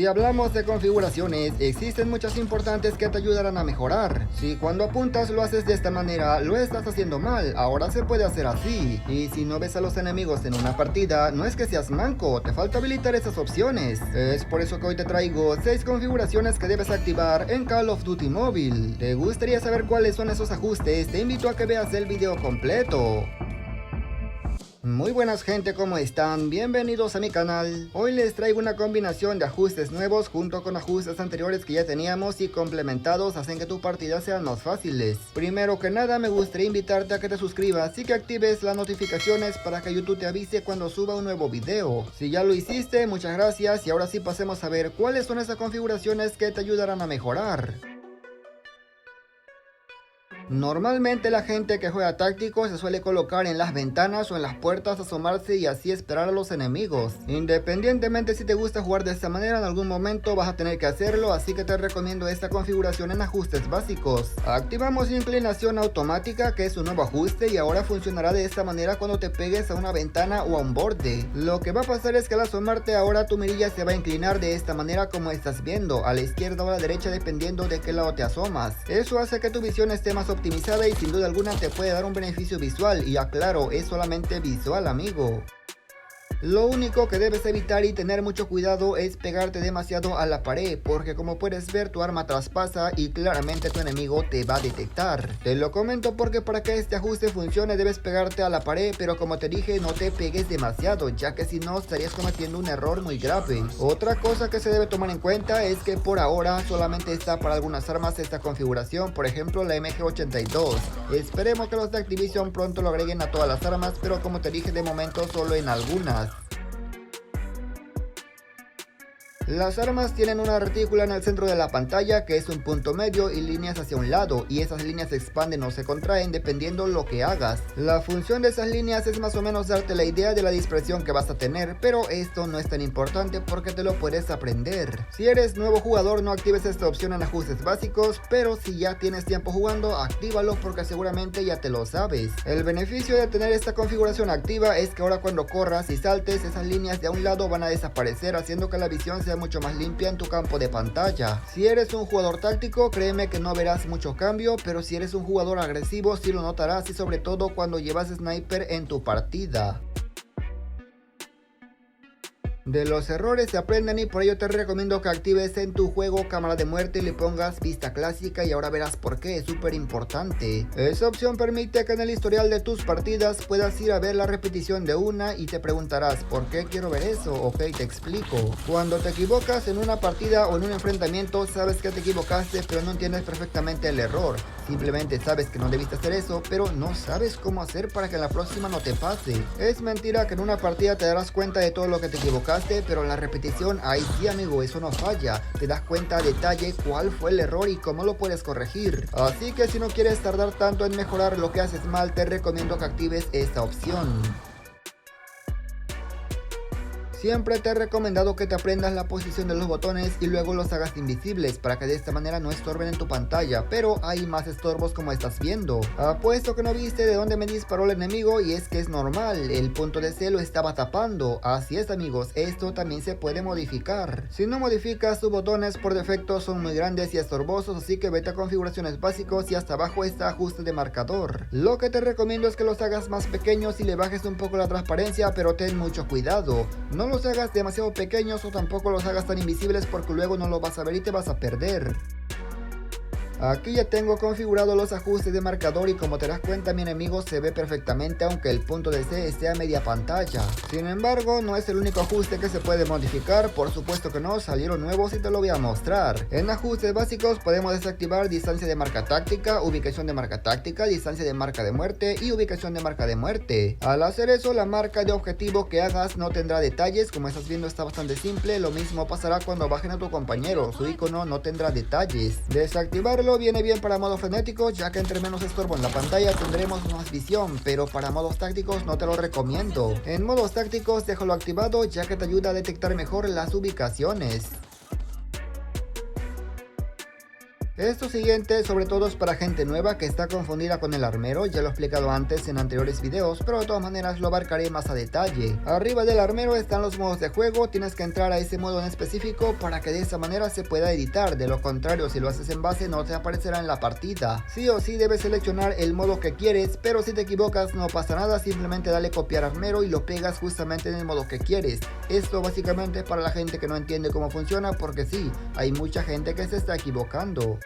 Si hablamos de configuraciones, existen muchas importantes que te ayudarán a mejorar. Si cuando apuntas lo haces de esta manera, lo estás haciendo mal, ahora se puede hacer así. Y si no ves a los enemigos en una partida, no es que seas manco, te falta habilitar esas opciones. Es por eso que hoy te traigo 6 configuraciones que debes activar en Call of Duty Mobile. ¿Te gustaría saber cuáles son esos ajustes? Te invito a que veas el video completo. Muy buenas gente, ¿cómo están? Bienvenidos a mi canal. Hoy les traigo una combinación de ajustes nuevos junto con ajustes anteriores que ya teníamos y complementados hacen que tus partidas sean más fáciles. Primero que nada me gustaría invitarte a que te suscribas y que actives las notificaciones para que YouTube te avise cuando suba un nuevo video. Si ya lo hiciste, muchas gracias y ahora sí pasemos a ver cuáles son esas configuraciones que te ayudarán a mejorar. Normalmente la gente que juega táctico se suele colocar en las ventanas o en las puertas, asomarse y así esperar a los enemigos. Independientemente si te gusta jugar de esta manera, en algún momento vas a tener que hacerlo, así que te recomiendo esta configuración en ajustes básicos. Activamos inclinación automática, que es un nuevo ajuste y ahora funcionará de esta manera cuando te pegues a una ventana o a un borde. Lo que va a pasar es que al asomarte ahora tu mirilla se va a inclinar de esta manera como estás viendo, a la izquierda o a la derecha dependiendo de qué lado te asomas. Eso hace que tu visión esté más optimizada y sin duda alguna te puede dar un beneficio visual, y aclaro, es solamente visual, amigo. Lo único que debes evitar y tener mucho cuidado es pegarte demasiado a la pared, porque como puedes ver tu arma traspasa y claramente tu enemigo te va a detectar. Te lo comento porque para que este ajuste funcione debes pegarte a la pared, pero como te dije no te pegues demasiado, ya que si no estarías cometiendo un error muy grave. Otra cosa que se debe tomar en cuenta es que por ahora solamente está para algunas armas esta configuración, por ejemplo la MG82. Esperemos que los de Activision pronto lo agreguen a todas las armas, pero como te dije de momento solo en algunas. Las armas tienen una retícula en el centro de la pantalla que es un punto medio y líneas hacia un lado, y esas líneas se expanden o se contraen dependiendo lo que hagas. La función de esas líneas es más o menos darte la idea de la dispersión que vas a tener, pero esto no es tan importante porque te lo puedes aprender. Si eres nuevo jugador no actives esta opción en ajustes básicos, pero si ya tienes tiempo jugando, actívalo porque seguramente ya te lo sabes. El beneficio de tener esta configuración activa es que ahora cuando corras y saltes, esas líneas de a un lado van a desaparecer, haciendo que la visión sea mucho más limpia en tu campo de pantalla. Si eres un jugador táctico, créeme que no verás mucho cambio, pero si eres un jugador agresivo sí lo notarás, y sobre todo cuando llevas sniper en tu partida. De los errores se aprenden y por ello te recomiendo que actives en tu juego cámara de muerte y le pongas vista clásica, y ahora verás por qué, es súper importante. Esa opción permite que en el historial de tus partidas puedas ir a ver la repetición de una y te preguntarás ¿por qué quiero ver eso? Ok, te explico. Cuando te equivocas en una partida o en un enfrentamiento sabes que te equivocaste pero no entiendes perfectamente el error. Simplemente sabes que no debiste hacer eso, pero no sabes cómo hacer para que en la próxima no te pase. Es mentira que en una partida te darás cuenta de todo lo que te equivocaste, pero en la repetición, ahí sí amigo, eso no falla. Te das cuenta a detalle cuál fue el error y cómo lo puedes corregir. Así que si no quieres tardar tanto en mejorar lo que haces mal, te recomiendo que actives esta opción. Siempre te he recomendado que te aprendas la posición de los botones y luego los hagas invisibles para que de esta manera no estorben en tu pantalla, pero hay más estorbos como estás viendo. Apuesto que no viste de dónde me disparó el enemigo y es que es normal, el punto de C lo estaba tapando. Así es amigos, esto también se puede modificar. Si no modificas tus botones por defecto son muy grandes y estorbosos, así que vete a configuraciones básicos y hasta abajo está ajuste de marcador. Lo que te recomiendo es que los hagas más pequeños y le bajes un poco la transparencia, pero ten mucho cuidado. No los hagas demasiado pequeños o tampoco los hagas tan invisibles porque luego no lo vas a ver y te vas a perder. Aquí ya tengo configurado los ajustes de marcador y como te das cuenta mi enemigo se ve perfectamente aunque el punto de C esté a media pantalla. Sin embargo no es el único ajuste que se puede modificar, por supuesto que no, salieron nuevos y te lo voy a mostrar. En ajustes básicos podemos desactivar distancia de marca táctica, ubicación de marca táctica, distancia de marca de muerte y ubicación de marca de muerte. Al hacer eso la marca de objetivo que hagas no tendrá detalles, como estás viendo está bastante simple. Lo mismo pasará cuando bajen a tu compañero, su icono no tendrá detalles. Desactivarlo viene bien para modo frenético, ya que entre menos estorbo en la pantalla tendremos más visión, pero para modos tácticos no te lo recomiendo. En modos tácticos déjalo activado ya que te ayuda a detectar mejor las ubicaciones. Esto siguiente sobre todo es para gente nueva que está confundida con el armero, ya lo he explicado antes en anteriores videos, pero de todas maneras lo abarcaré más a detalle. Arriba del armero están los modos de juego, tienes que entrar a ese modo en específico para que de esa manera se pueda editar, de lo contrario si lo haces en base no te aparecerá en la partida. Sí o sí debes seleccionar el modo que quieres, pero si te equivocas no pasa nada, simplemente dale copiar armero y lo pegas justamente en el modo que quieres. Esto básicamente es para la gente que no entiende cómo funciona, porque sí, hay mucha gente que se está equivocando.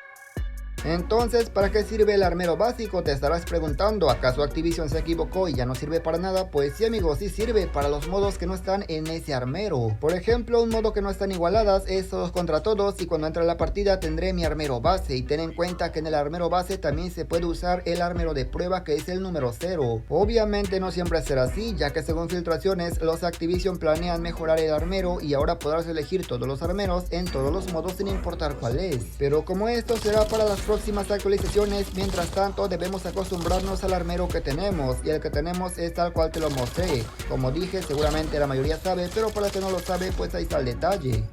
Entonces, ¿para qué sirve el armero básico? Te estarás preguntando, ¿acaso Activision se equivocó y ya no sirve para nada? Pues sí amigos, sí sirve para los modos que no están en ese armero. Por ejemplo, un modo que no están igualadas es todos contra todos, y cuando entre a la partida tendré mi armero base, y ten en cuenta que en el armero base también se puede usar el armero de prueba, que es el número 0. Obviamente no siempre será así, ya que según filtraciones los Activision planean mejorar el armero y ahora podrás elegir todos los armeros en todos los modos sin importar cuál es. Pero como esto será para las próximas actualizaciones, mientras tanto debemos acostumbrarnos al armero que tenemos, y el que tenemos es tal cual te lo mostré. Como dije, seguramente la mayoría sabe, pero para el que no lo sabe, pues ahí está el detalle.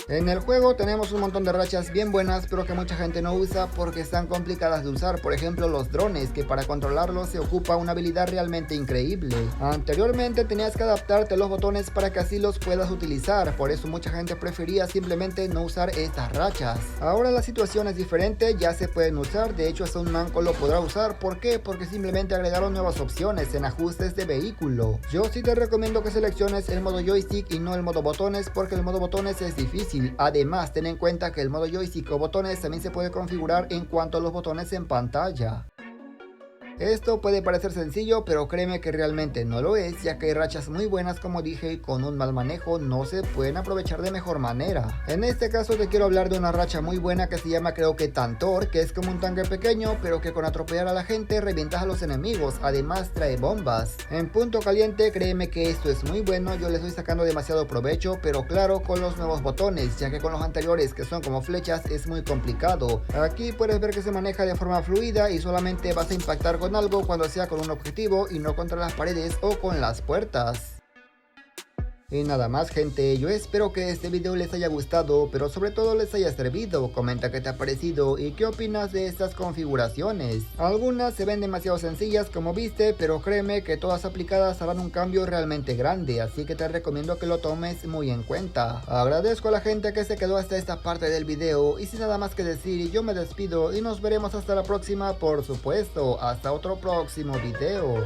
En el juego tenemos un montón de rachas bien buenas, pero que mucha gente no usa porque están complicadas de usar. Por ejemplo, los drones, que para controlarlos se ocupa una habilidad realmente increíble. Anteriormente tenías que adaptarte a los botones para que así los puedas utilizar, por eso mucha gente prefería simplemente no usar estas rachas. Ahora la situación es diferente, ya se pueden usar, de hecho hasta un manco lo podrá usar. ¿Por qué? Porque simplemente agregaron nuevas opciones en ajustes de vehículo. Yo sí te recomiendo que selecciones el modo joystick y no el modo botones, porque el modo botones es difícil. Además, ten en cuenta que el modo joystick o botones también se puede configurar en cuanto a los botones en pantalla. Esto puede parecer sencillo, pero créeme que realmente no lo es, ya que hay rachas muy buenas como dije y con un mal manejo no se pueden aprovechar de mejor manera. En este caso te quiero hablar de una racha muy buena que se llama creo que Tantor, que es como un tanque pequeño, pero que con atropellar a la gente revientas a los enemigos, además trae bombas. En punto caliente créeme que esto es muy bueno, yo le estoy sacando demasiado provecho, pero claro con los nuevos botones, ya que con los anteriores que son como flechas es muy complicado. Aquí puedes ver que se maneja de forma fluida y solamente vas a impactar con algo cuando sea con un objetivo y no contra las paredes o con las puertas. Y nada más gente, yo espero que este video les haya gustado, pero sobre todo les haya servido. Comenta qué te ha parecido y qué opinas de estas configuraciones. Algunas se ven demasiado sencillas como viste, pero créeme que todas aplicadas harán un cambio realmente grande, así que te recomiendo que lo tomes muy en cuenta. Agradezco a la gente que se quedó hasta esta parte del video, y sin nada más que decir, yo me despido y nos veremos hasta la próxima, por supuesto, hasta otro próximo video.